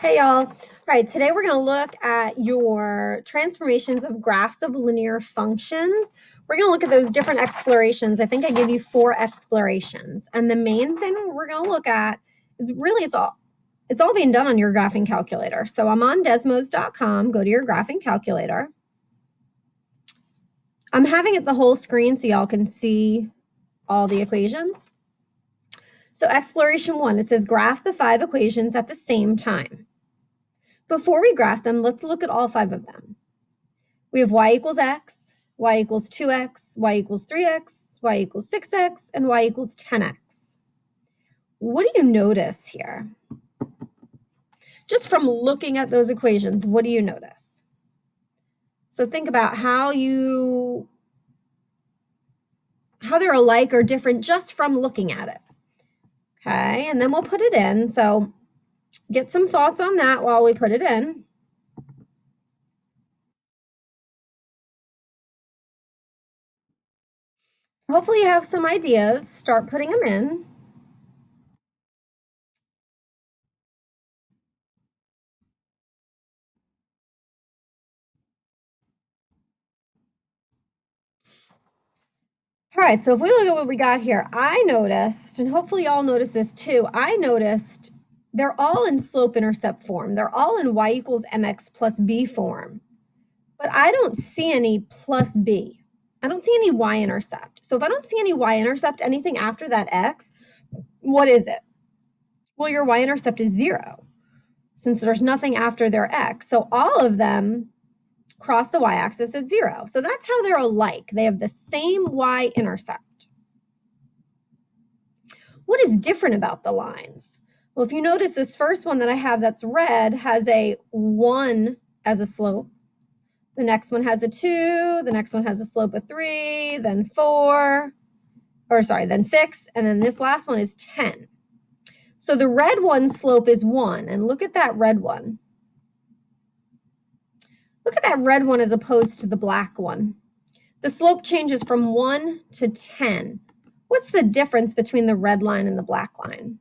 Hey y'all. All right, today we're going to look at your transformations of graphs of linear functions. We're going to look at those different explorations. I think I gave you 4 explorations. And the main thing we're going to look at is really it's all being done on your graphing calculator. So I'm on desmos.com, go to your graphing calculator. I'm having it the whole screen so y'all can see all the equations. So exploration 1, it says graph the 5 equations at the same time. Before we graph them, let's look at all 5 of them. We have y equals x, y equals 2x, y equals 3x, y equals 6x, and y equals 10x. What do you notice here? Just from looking at those equations, what do you notice? So think about how they're alike or different just from looking at it. Okay, and then we'll put it in. So get some thoughts on that while we put it in. Hopefully you have some ideas. Start putting them in. All right, so if we look at what we got here, I noticed, and hopefully y'all noticed this too, I noticed they're all in slope-intercept form. They're all in y equals mx plus b form. But I don't see any plus b. I don't see any y-intercept. So if I don't see any y-intercept, anything after that x, what is it? Well, your y-intercept is 0, since there's nothing after their x. So all of them cross the y-axis at 0. So that's how they're alike. They have the same y-intercept. What is different about the lines? Well, if you notice, this first one that I have that's red has a 1 as a slope. The next one has a 2. The next one has a slope of 3, then 4, then 6, and then this last one is 10. So the red one's slope is 1, and look at that red one. Look at that red one as opposed to the black one. The slope changes from 1 to 10. What's the difference between the red line and the black line?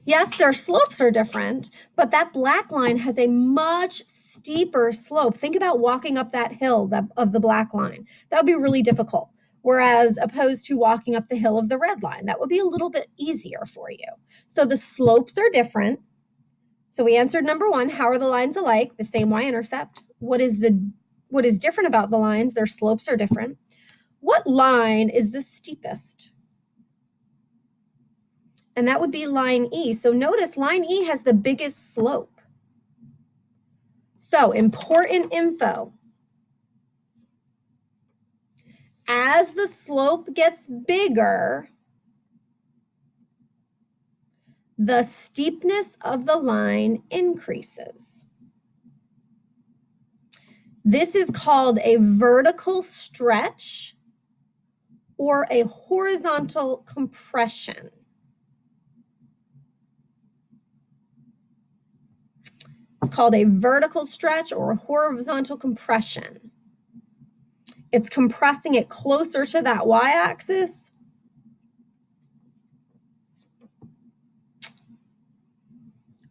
Yes, their slopes are different, but that black line has a much steeper slope. Think about walking up that hill of the black line. That would be really difficult. Whereas opposed to walking up the hill of the red line, that would be a little bit easier for you. So the slopes are different. So we answered number 1, how are the lines alike? The same y-intercept. What is different about the lines? Their slopes are different. What line is the steepest? And that would be line E. So notice line E has the biggest slope. So important info. As the slope gets bigger, the steepness of the line increases. This is called a vertical stretch or a horizontal compression. It's called a vertical stretch or a horizontal compression. It's compressing it closer to that y-axis.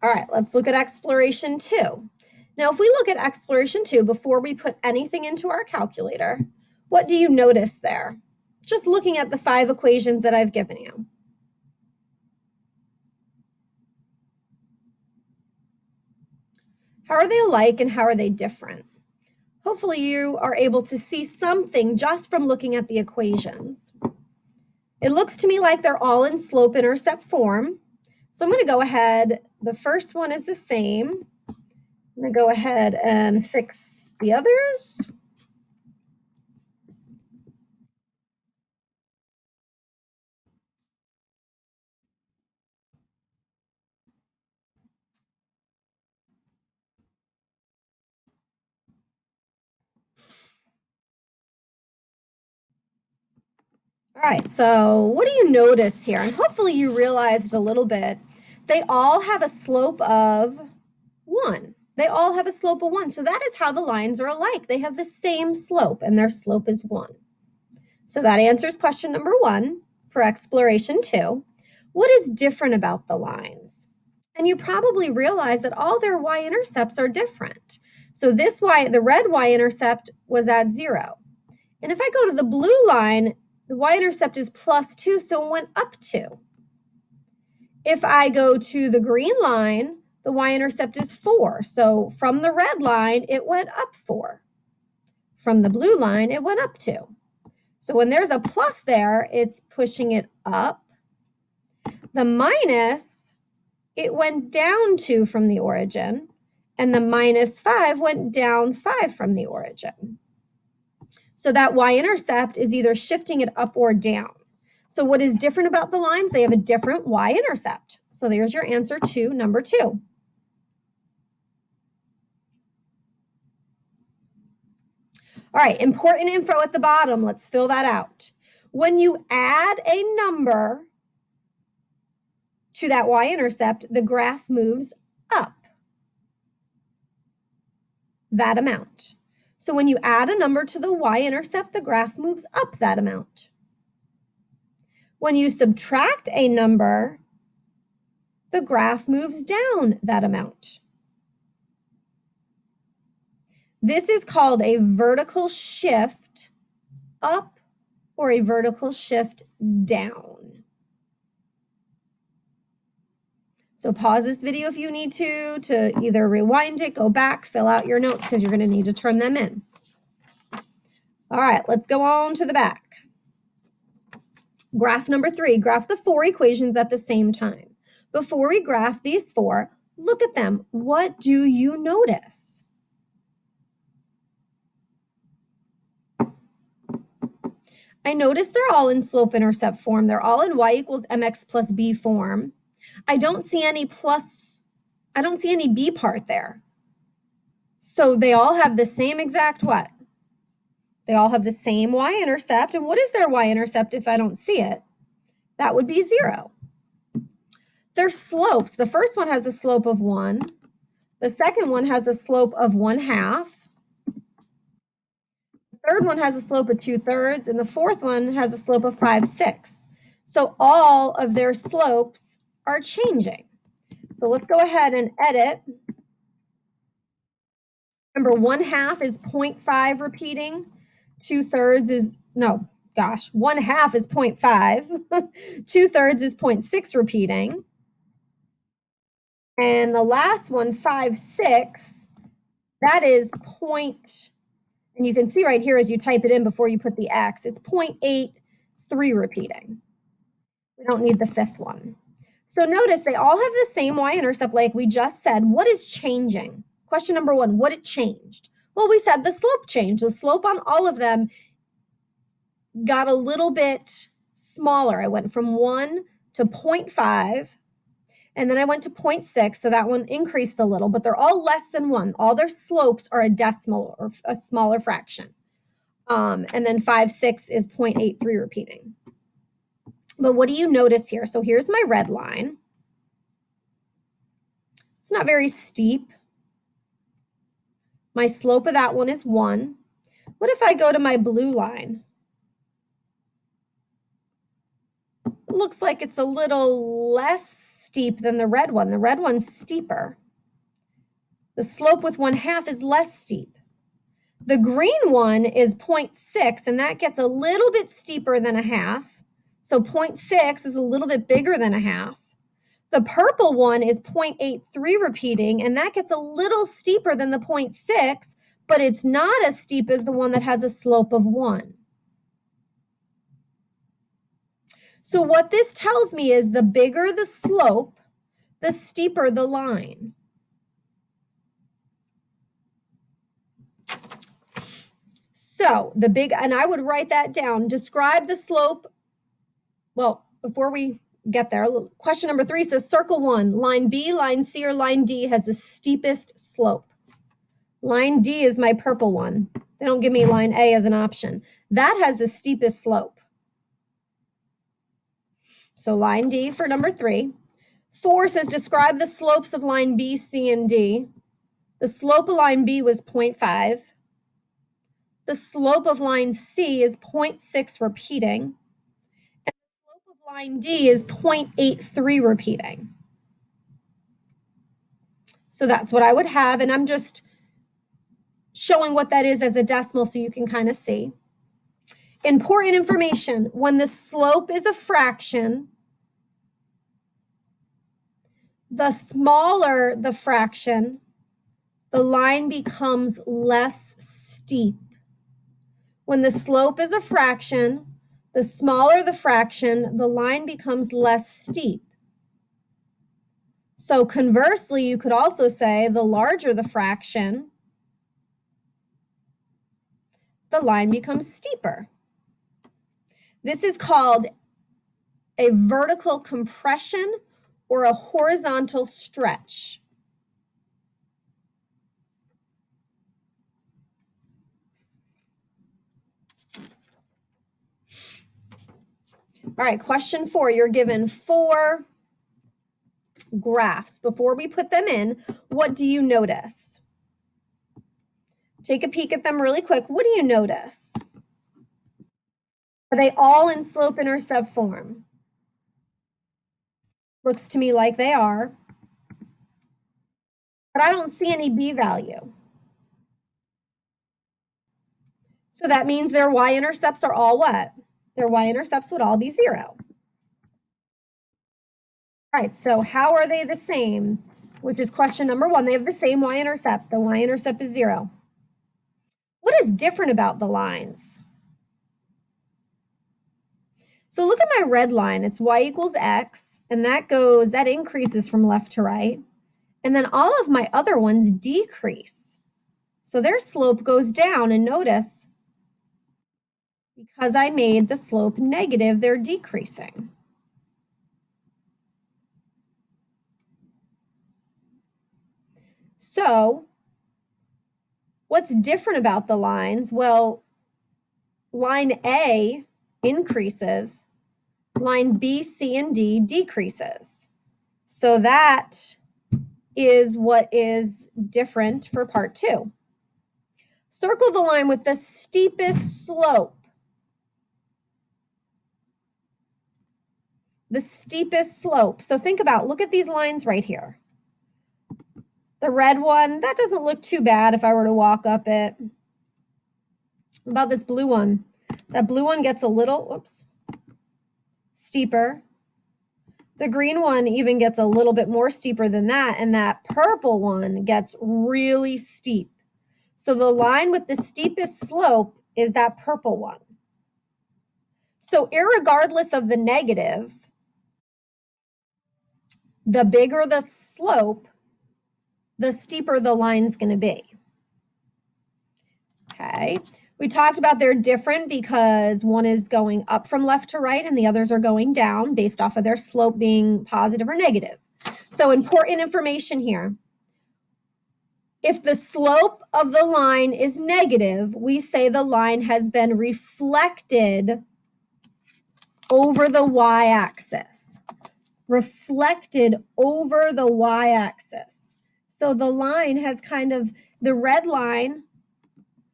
All right, let's look at exploration 2. Now, if we look at exploration 2, before we put anything into our calculator, what do you notice there? Just looking at the 5 equations that I've given you. How are they alike and how are they different? Hopefully you are able to see something just from looking at the equations. It looks to me like they're all in slope-intercept form. So I'm going to go ahead. The first one is the same. I'm going to go ahead and fix the others. All right, so what do you notice here? And hopefully you realized a little bit. They all have a slope of 1. They all have a slope of 1. So that is how the lines are alike. They have the same slope, and their slope is 1. So that answers question number 1 for exploration 2. What is different about the lines? And you probably realize that all their y-intercepts are different. So this the red y-intercept was at 0. And if I go to the blue line, the y-intercept is +2, so it went up 2. If I go to the green line, the y-intercept is 4. So from the red line, it went up 4. From the blue line, it went up 2. So when there's a plus there, it's pushing it up. The minus, it went down 2 from the origin, and the -5 went down 5 from the origin. So that y-intercept is either shifting it up or down. So what is different about the lines? They have a different y-intercept. So there's your answer to number 2. All right, important info at the bottom. Let's fill that out. When you add a number to that y-intercept, the graph moves up that amount. So when you add a number to the y-intercept, the graph moves up that amount. When you subtract a number, the graph moves down that amount. This is called a vertical shift up or a vertical shift down. So pause this video if you need to either rewind it, go back, fill out your notes because you're going to need to turn them in. All right, let's go on to the back. Graph number 3, graph the 4 equations at the same time. Before we graph these 4, look at them. What do you notice? I notice they're all in slope-intercept form. They're all in y equals mx plus b form. I don't see any b part there. So they all have the same exact what? They all have the same y-intercept. And what is their y-intercept if I don't see it? That would be 0. Their slopes, the first one has a slope of 1. The second one has a slope of 1/2. The third one has a slope of 2/3. And the fourth one has a slope of 5/6. So all of their slopes are changing. So let's go ahead and edit. Remember, 1/2 is 0.5 repeating. 2/3 is, no, gosh, 1/2 is 0.5. 2/3 is 0.6 repeating. And the last one, 5/6, that is and you can see right here as you type it in before you put the X, it's 0.83 repeating. We don't need the fifth one. So notice they all have the same y-intercept like we just said. What is changing? Question number 1, what it changed? Well, we said the slope changed. The slope on all of them got a little bit smaller. I went from 1 to 0.5, and then I went to 0.6, so that one increased a little, but they're all less than 1. All their slopes are a decimal or a smaller fraction. And then 5/6 is 0.83 repeating. But what do you notice here? So here's my red line. It's not very steep. My slope of that one is 1. What if I go to my blue line? It looks like it's a little less steep than the red one. The red one's steeper. The slope with 1/2 is less steep. The green one is 0.6, and that gets a little bit steeper than 1/2. So 0.6 is a little bit bigger than 1/2. The purple one is 0.83 repeating, and that gets a little steeper than the 0.6, but it's not as steep as the one that has a slope of 1. So what this tells me is the bigger the slope, the steeper the line. So and I would write that down. Describe the slope. Well, before we get there, question number 3 says circle 1. Line B, line C, or line D has the steepest slope. Line D is my purple one. They don't give me line A as an option. That has the steepest slope. So line D for number 3. 4 says describe the slopes of line B, C, and D. The slope of line B was 0.5. The slope of line C is 0.6 repeating. And the slope of line D is 0.83 repeating. So that's what I would have, and I'm just showing what that is as a decimal so you can kind of see. Important information, when the slope is a fraction, the smaller the fraction, the line becomes less steep. When the slope is a fraction, the smaller the fraction, the line becomes less steep. So conversely, you could also say the larger the fraction, the line becomes steeper. This is called a vertical compression or a horizontal stretch. All right, question 4. You're given 4 graphs. Before we put them in, what do you notice? Take a peek at them really quick. What do you notice? Are they all in slope-intercept form? Looks to me like they are. But I don't see any b value. So that means their y-intercepts are all what? Their y-intercepts would all be 0. All right, so how are they the same? Which is question number 1. They have the same y-intercept. The y-intercept is 0. What is different about the lines? So look at my red line. It's y equals x, and that increases from left to right. And then all of my other ones decrease. So their slope goes down, and notice, because I made the slope negative, they're decreasing. So what's different about the lines? Well, line A increases, line B, C, and D decreases. So that is what is different for part 2. Circle the line with the steepest slope. The steepest slope. So think about, look at these lines right here. The red one, that doesn't look too bad if I were to walk up it. What about this blue one? That blue one gets a little, steeper. The green one even gets a little bit more steeper than that, and that purple one gets really steep. So the line with the steepest slope is that purple one. So irregardless of the negative, the bigger the slope, the steeper the line's going to be. Okay. We talked about they're different because one is going up from left to right and the others are going down based off of their slope being positive or negative. So important information here. If the slope of the line is negative, we say the line has been reflected over the y-axis. Reflected over the y-axis. So the line has kind of, the red line,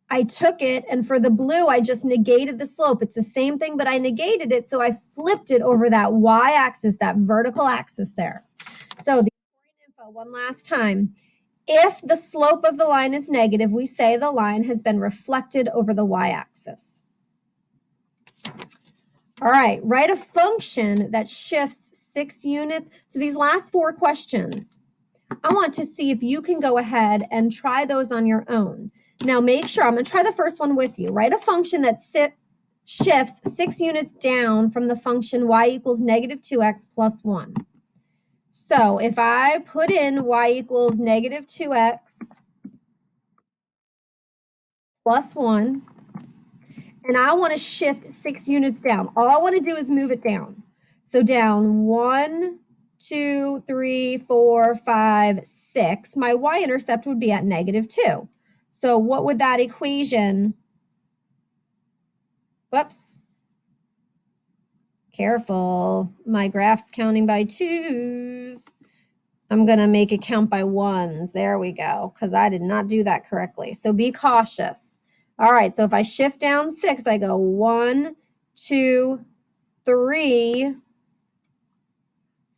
I took it, and for the blue, I just negated the slope. It's the same thing, but I negated it, so I flipped it over that y-axis, that vertical axis there. So the info one last time. If the slope of the line is negative, we say the line has been reflected over the y-axis. All right, write a function that shifts 6 units. So these last 4 questions, I want to see if you can go ahead and try those on your own. Now make sure, I'm going to try the first one with you. Write a function that shifts 6 units down from the function y equals negative 2x plus 1. So if I put in y equals negative 2x plus 1, and I want to shift 6 units down, all I want to do is move it down. So down 1, 2, 3, 4, 5, 6. My y-intercept would be at negative 2. So what would that equation, whoops, careful, my graph's counting by 2s. I'm going to make it count by 1s. There we go, because I did not do that correctly. So be cautious. All right, so if I shift down 6, I go 1, 2, 3,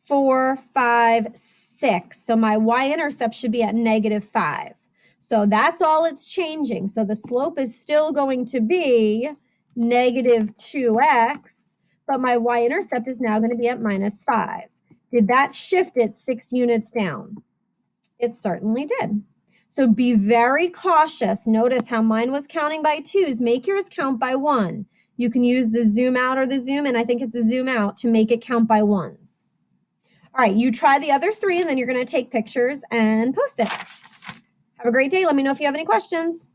4, 5, 6. So my y-intercept should be at -5. So that's all it's changing. So the slope is still going to be -2x, but my y-intercept is now going to be at -5. Did that shift it 6 units down? It certainly did. So be very cautious. Notice how mine was counting by 2s. Make yours count by 1. You can use the zoom out or the zoom in. I think it's a zoom out to make it count by 1s. All right, you try the other 3, and then you're going to take pictures and post it. Have a great day. Let me know if you have any questions.